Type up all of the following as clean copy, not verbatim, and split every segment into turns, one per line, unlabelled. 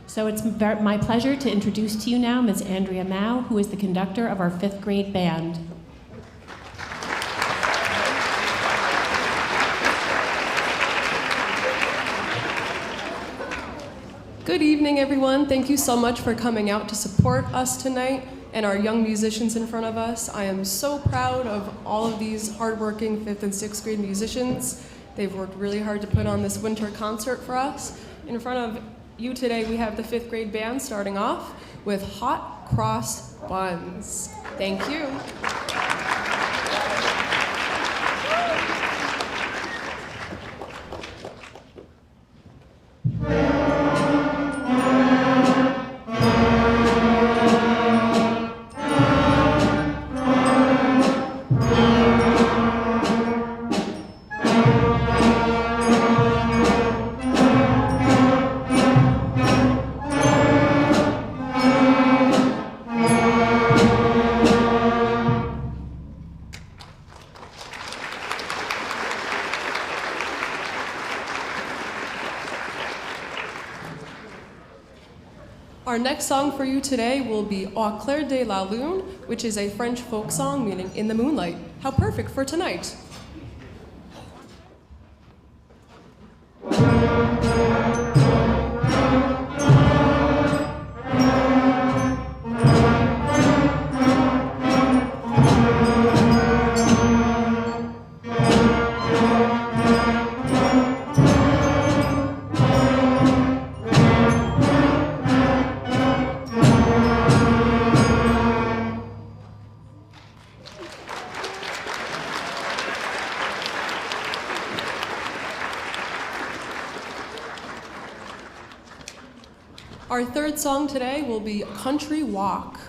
So it's my pleasure to introduce to you now Ms. Andrea Mao, who is the conductor of our 5th grade band.
Good evening, everyone. Thank you so much for coming out to support us tonight and our young musicians in front of us. I am so proud of all of these hardworking 5th and 6th grade musicians. They've worked really hard to put on this winter concert for us. In front of you today, we have the 5th grade band starting off with Hot Cross Buns. Thank you. Our next song for you today will be Au clair de la lune, which is a French folk song meaning in the moonlight. How perfect for tonight. Our third song today will be Country Walk.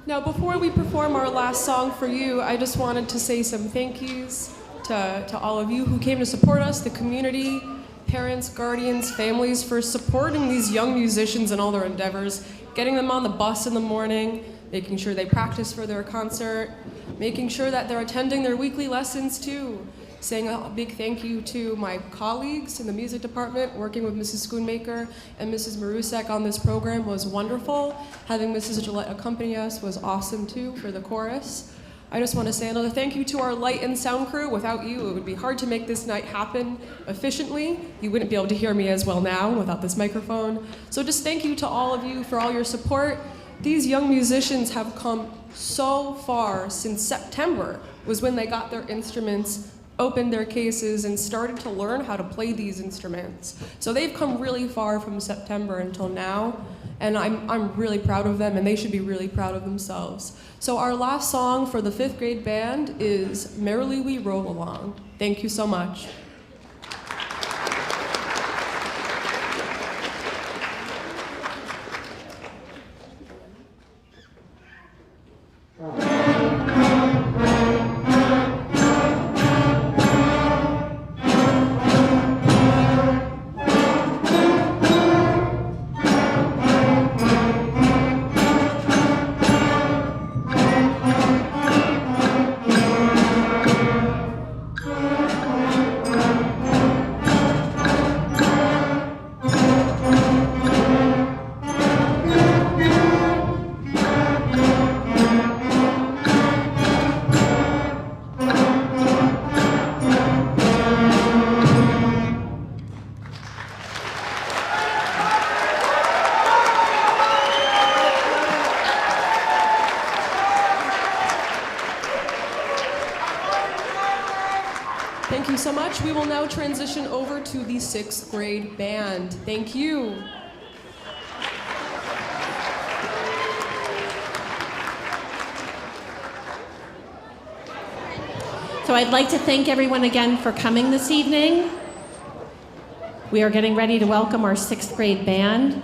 Now, before we perform our last song for you, I just wanted to say some thank yous to all of you who came to support us, the community, parents, guardians, families, for supporting these young musicians in all their endeavors, getting them on the bus in the morning, making sure they practice for their concert, making sure that they're attending their weekly lessons too. Saying a big thank you to my colleagues in the music department, working with Mrs. Schoonmaker and Mrs. Marusek on this program was wonderful. Having Mrs. Gillette accompany us was awesome too for the chorus. I just want to say another thank you to our light and sound crew. Without you, it would be hard to make this night happen efficiently. You wouldn't be able to hear me as well now without this microphone. So just thank you to all of you for all your support. These young musicians have come so far since September was when they got their instruments, opened their cases, and started to learn how to play these instruments. So they've come really far from September until now, and I'm really proud of them, and they should be really proud of themselves. So our last song for the 5th grade band is Merrily We Roll Along. Thank you so much. Thank you so much. We will now transition over to the 6th grade band. Thank you.
So I'd like to thank everyone again for coming this evening. We are getting ready to welcome our 6th grade band.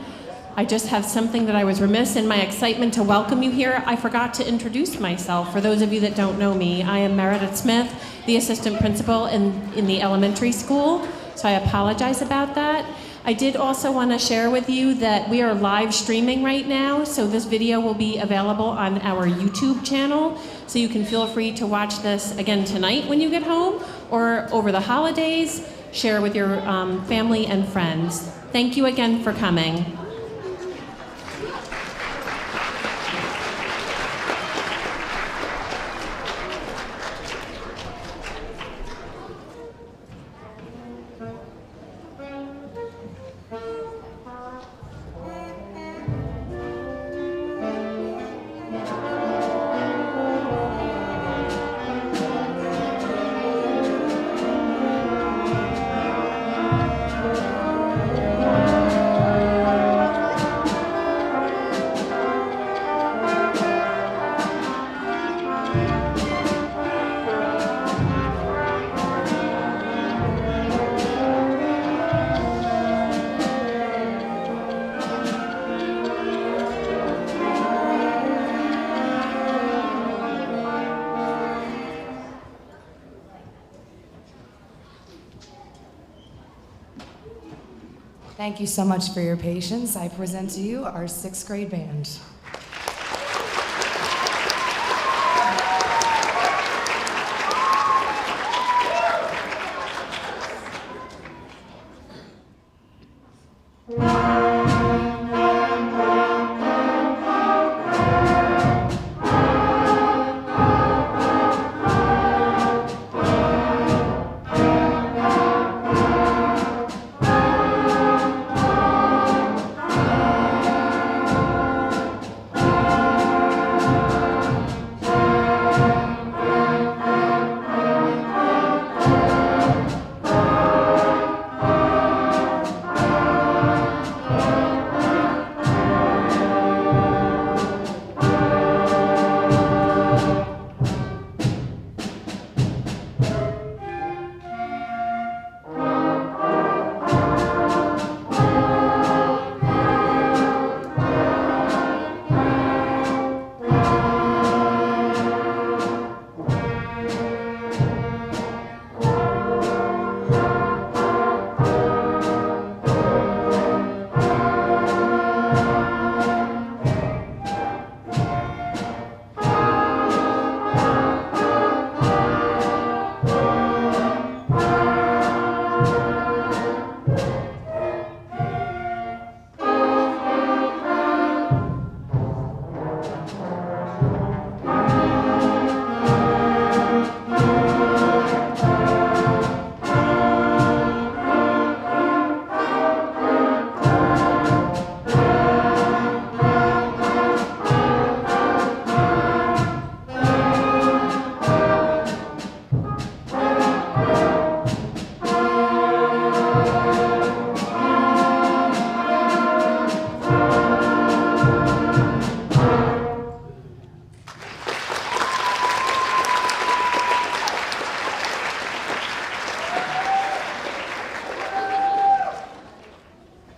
I just have something that I was remiss in my excitement to welcome you here. I forgot to introduce myself. For those of you that don't know me, I am Meredith Smith, the assistant principal in the elementary school, so I apologize about that. I did also want to share with you that we are live streaming right now, so this video will be available on our YouTube channel, so you can feel free to watch this again tonight when you get home, or over the holidays, share with your family and friends. Thank you again for coming.
Thank you so much for your patience. I present to you our 6th grade band.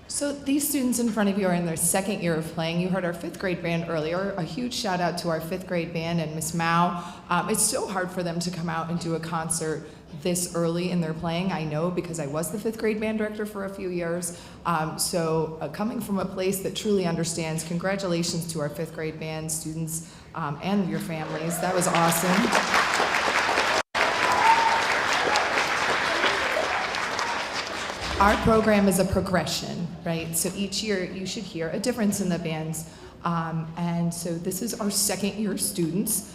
So these students in front of you are in their 2nd year of playing. You heard our 5th grade band earlier. A huge shout out to our 5th grade band and Miss Mao. It's so hard for them to come out and do a concert this early in their playing. I know because I was the 5th grade band director for a few years. Coming from a place that truly understands, congratulations to our 5th grade band students and your families. That was awesome. Our program is a progression, right? So each year you should hear a difference in the bands. And so this is our 2nd year students.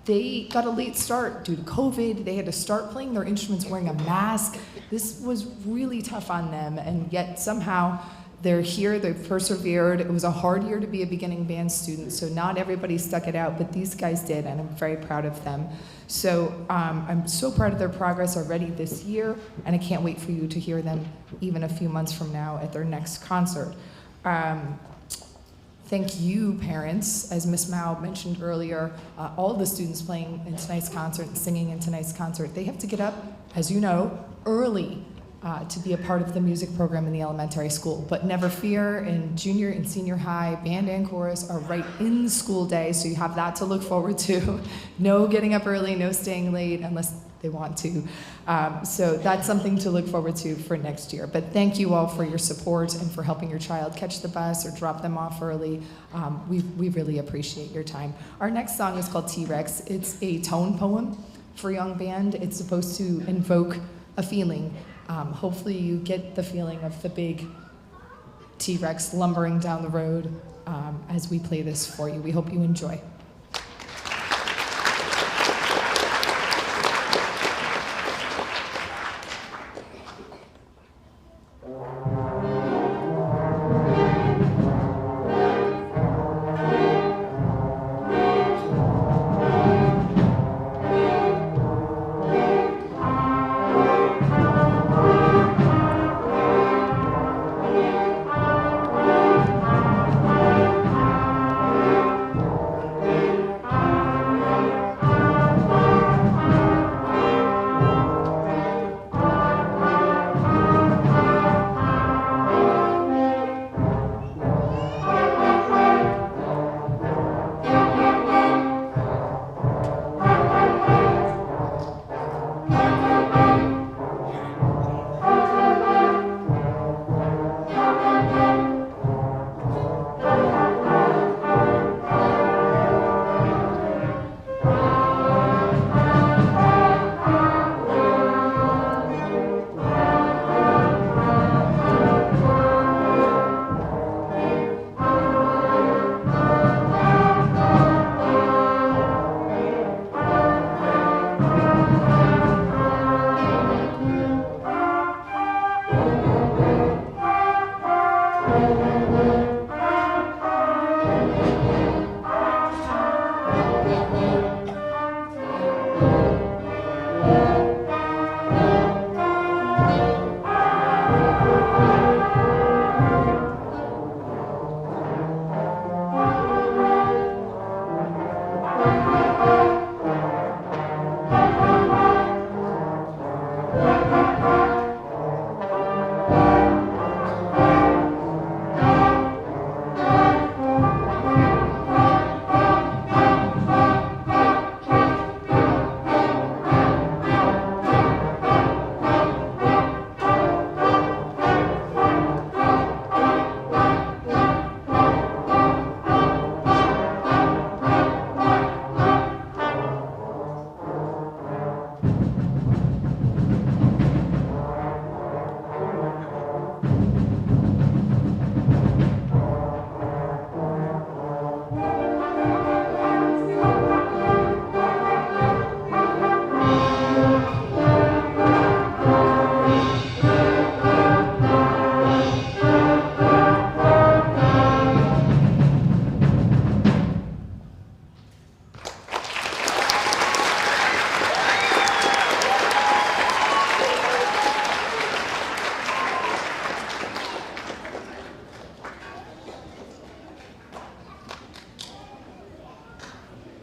They got a late start due to COVID. They had to start playing their instruments wearing a mask. This was really tough on them, and yet somehow they're here, they've persevered. It was a hard year to be a beginning band student, so not everybody stuck it out, but these guys did, and I'm very proud of them. So I'm so proud of their progress already this year, and I can't wait for you to hear them even a few months from now at their next concert. Thank you, parents. As Miss Mao mentioned earlier, all the students playing in tonight's concert and singing in tonight's concert, they have to get up, as you know, early to be a part of the music program in the elementary school. But never fear, in junior and senior high, band and chorus are right in the school day, so you have that to look forward to. No getting up early, no staying late unless they want to. So that's something to look forward to for next year. But thank you all for your support and for helping your child catch the bus or drop them off early. We really appreciate your time. Our next song is called T-Rex. It's a tone poem for young band. It's supposed to invoke a feeling. Hopefully you get the feeling of the big T-Rex lumbering down the road as we play this for you. We hope you enjoy.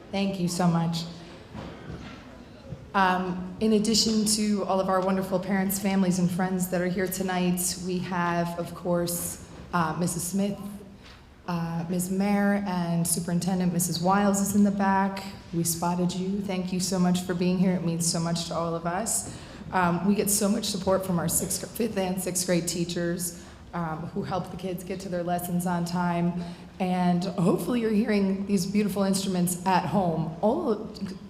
Thank you so much. In addition to all of our wonderful parents, families, and friends that are here tonight, we have, of course, Mrs. Smith, Ms. Mayer, and Superintendent Mrs. Wiles is in the back. We spotted you. Thank you so much for being here. It means so much to all of us. We get so much support from our fifth and sixth grade teachers who help the kids get to their lessons on time. And hopefully you're hearing these beautiful instruments at home.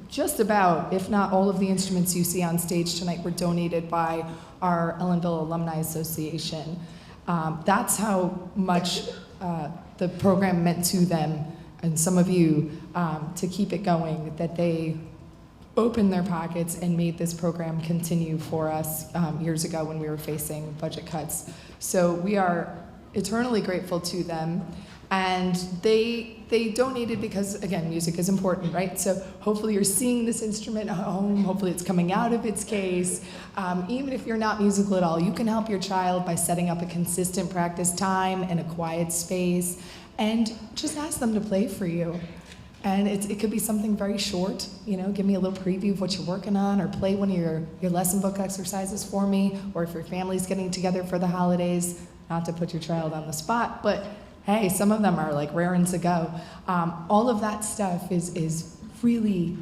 Just about, if not all of the instruments you see on stage tonight were donated by our Ellenville Alumni Association. That's how much the program meant to them and some of you to keep it going, that they opened their pockets and made this program continue for us years ago when we were facing budget cuts. So we are eternally grateful to them. And they donated because, again, music is important, right? So hopefully you're seeing this instrument at home. Hopefully it's coming out of its case. Even if you're not musical at all, you can help your child by setting up a consistent practice time and a quiet space. and just ask them to play for you. And it could be something very short, give me a little preview of what you're working on, or play one of your lesson book exercises for me, or if your family's getting together for the holidays, not to put your child on the spot, but hey, some of them are like raring to go. All of that stuff is really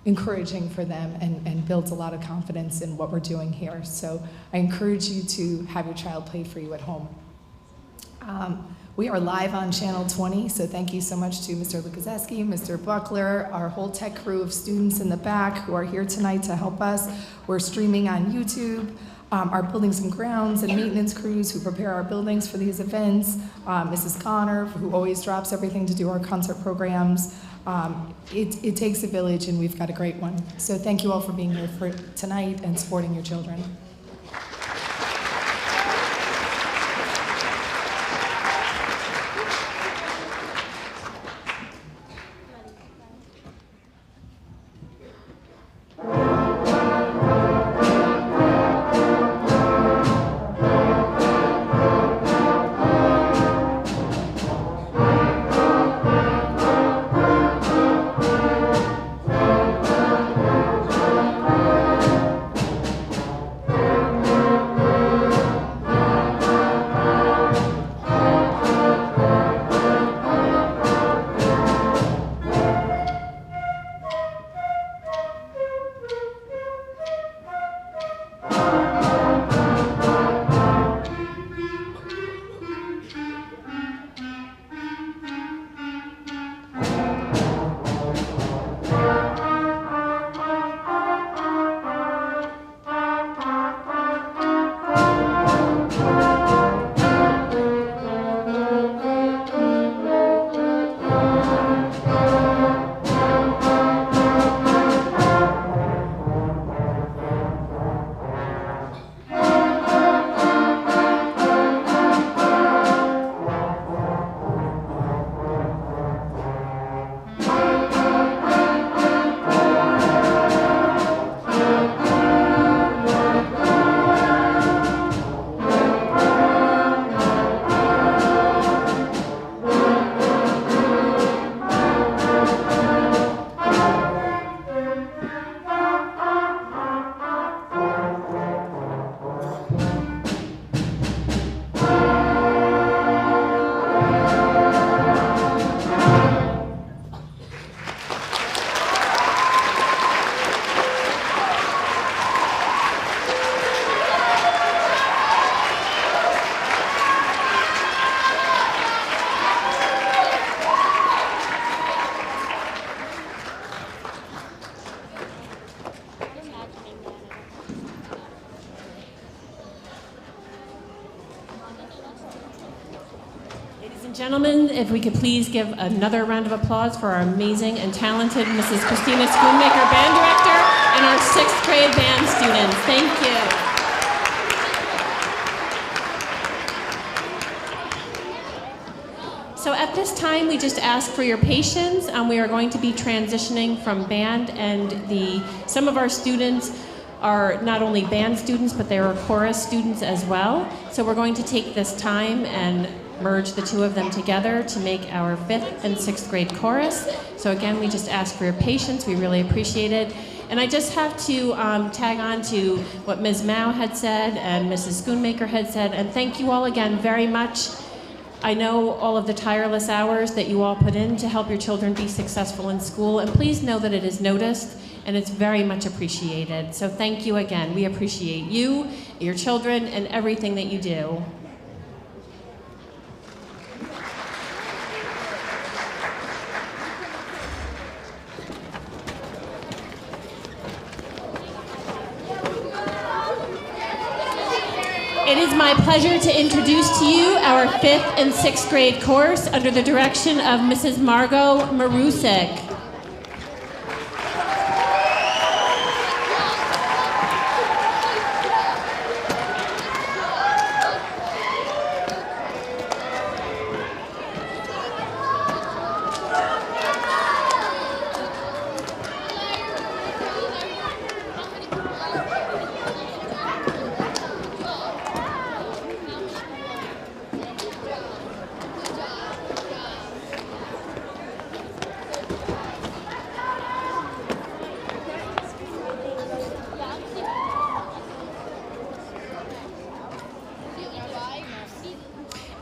encouraging for them and builds a lot of confidence in what we're doing here. So I encourage you to have your child play for you at home. We are live on Channel 20, so thank you so much to Mr. Lukaseski, Mr. Buckler, our whole tech crew of students in the back who are here tonight to help us. We're streaming on YouTube. Our buildings and grounds and maintenance crews who prepare our buildings for these events. Mrs. Connor, who always drops everything to do our concert programs. It takes a village, and we've got a great one. So thank you all for being here for tonight and supporting your children.
Gentlemen, if we could please give another round of applause for our amazing and talented Mrs. Christina Schoonmaker, band director, and our 6th grade band students. Thank you. So at this time, we just ask for your patience. We are going to be transitioning from band, and some of our students are not only band students, but they are chorus students as well. So we're going to take this time and merge the two of them together to make our 5th and 6th grade chorus. So again, we just ask for your patience. We really appreciate it. And I just have to tag on to what Ms. Mao had said and Mrs. Schoonmaker had said, and thank you all again very much. I know all of the tireless hours that you all put in to help your children be successful in school, and please know that it is noticed and it's very much appreciated. So thank you again. We appreciate you, your children, and everything that you do. It is my pleasure to introduce to you our 5th and 6th grade chorus under the direction of Mrs. Margot Marusik.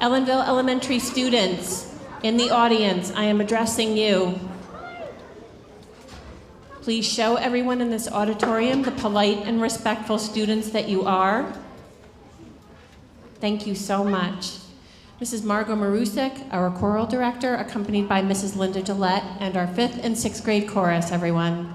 Ellenville Elementary students in the audience, I am addressing you. Please show everyone in this auditorium the polite and respectful students that you are. Thank you so much. Mrs. Margot Marusik, our choral director, accompanied by Mrs. Linda Gillette, and our 5th and 6th grade chorus, everyone.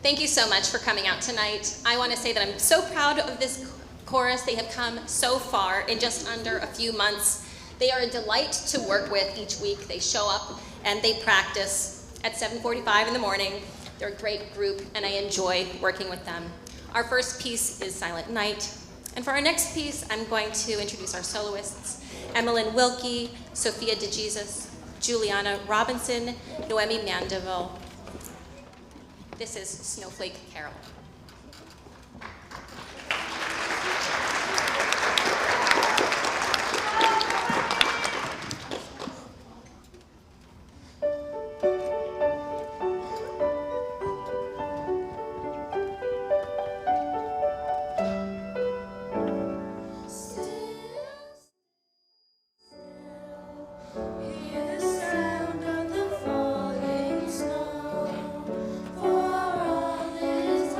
Thank you so much for coming out tonight. I want to say that I'm so proud of this chorus. They have come so far in just under a few months. They are a delight to work with each week. They show up and they practice at 7:45 in the morning. They're a great group and I enjoy working with them. Our first piece is Silent Night. And for our next piece, I'm going to introduce our soloists, Emmeline Wilkie, Sophia DeJesus, Juliana Robinson, Noemi Mandeville. This is Snowflake Carol.
For all this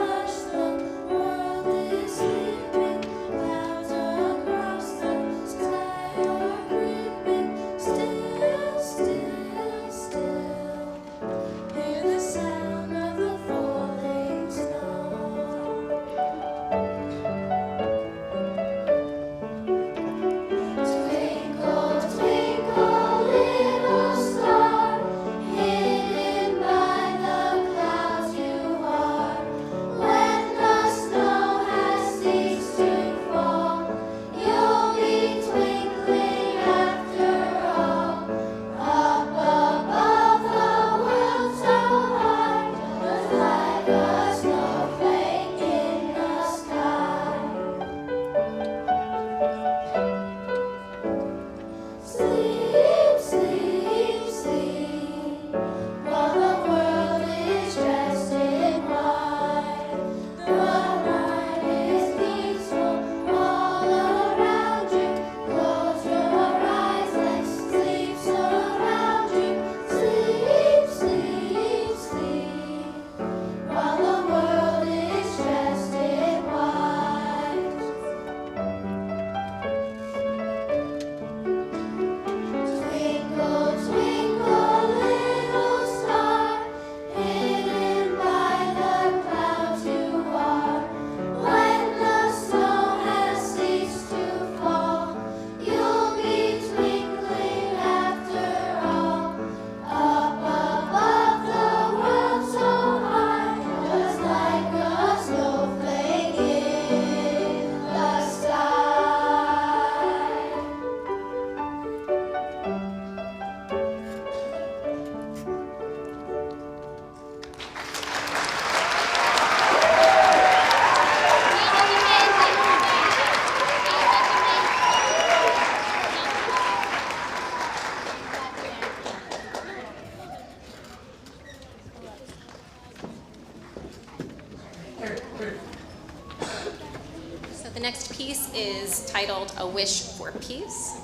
The next piece is titled A Wish for Peace.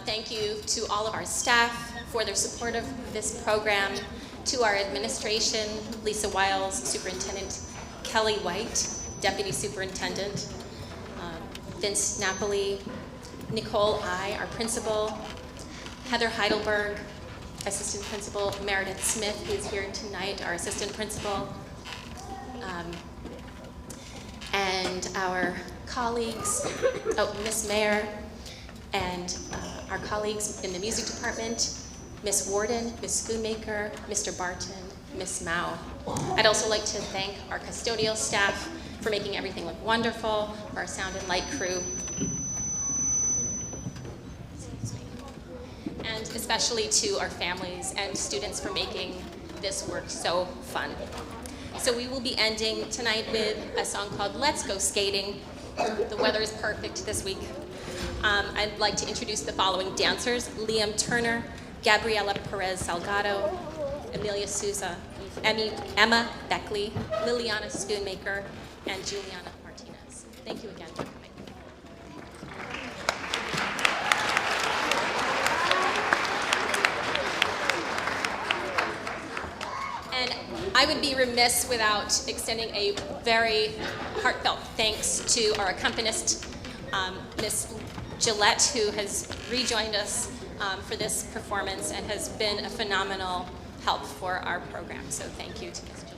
Thank you to all of our staff for their support of this program, to our administration, Lisa Wiles, Superintendent Kelly White, Deputy Superintendent, Vince Napoli, Nicole I, our principal, Heather Heidelberg, Assistant Principal, Meredith Smith, who is here tonight, our Assistant Principal, and our colleagues, Miss Mayer, and our colleagues in the music department, Miss Warden, Miss Spoonmaker, Mr. Barton, Miss Mao. I'd also like to thank our custodial staff for making everything look wonderful, for our sound and light crew, and especially to our families and students for making this work so fun. So we will be ending tonight with a song called Let's Go Skating. The weather is perfect this week. I'd like to introduce the following dancers: Liam Turner, Gabriela Perez Salgado, Amelia Souza, Emma Beckley, Liliana Spoonmaker, and Juliana Martinez. Thank you again for coming. And I would be remiss without extending a very heartfelt thanks to our accompanist, Miss Gillette, who has rejoined us for this performance and has been a phenomenal help for our program. So thank you to Ms. Gillette.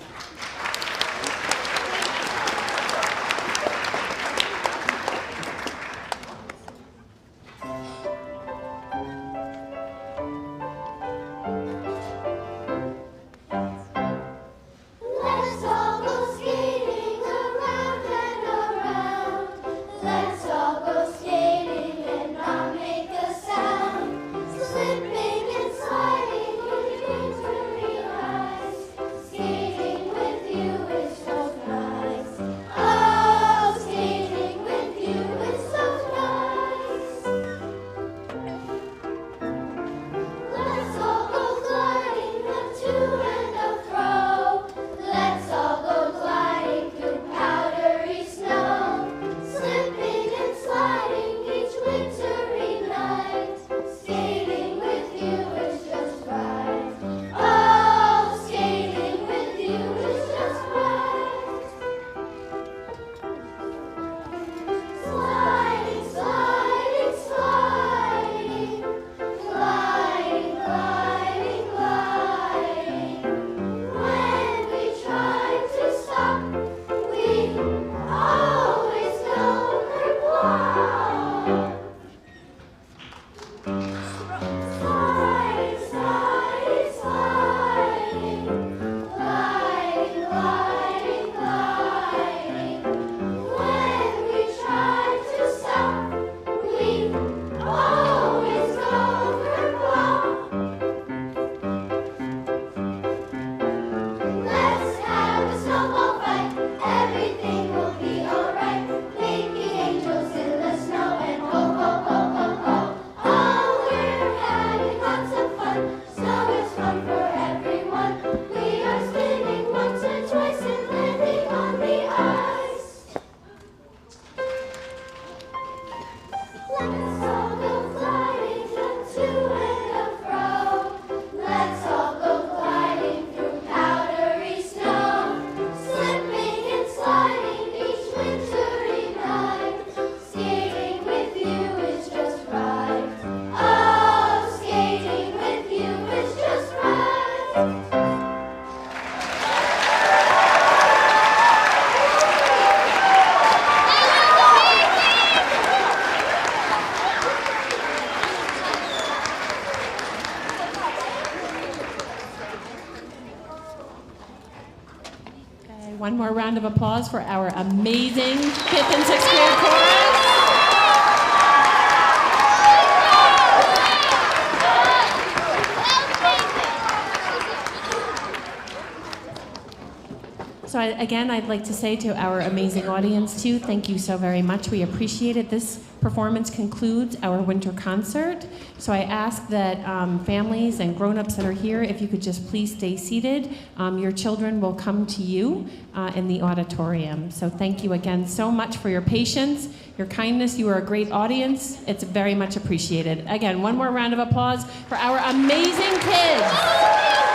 Let's all go skating around and around. Let's all go skating and not make a sound. Slipping and sliding with victory eyes. Skating
One more round of applause for our amazing 5th and 6th grade chorus. So again, I'd like to say to our amazing audience too, thank you so very much. We appreciate it. This performance concludes our winter concert. So I ask that families and grown-ups that are here, if you could just please stay seated. Your children will come to you in the auditorium. So thank you again so much for your patience, your kindness. You are a great audience. It's very much appreciated. Again, one more round of applause for our amazing kids.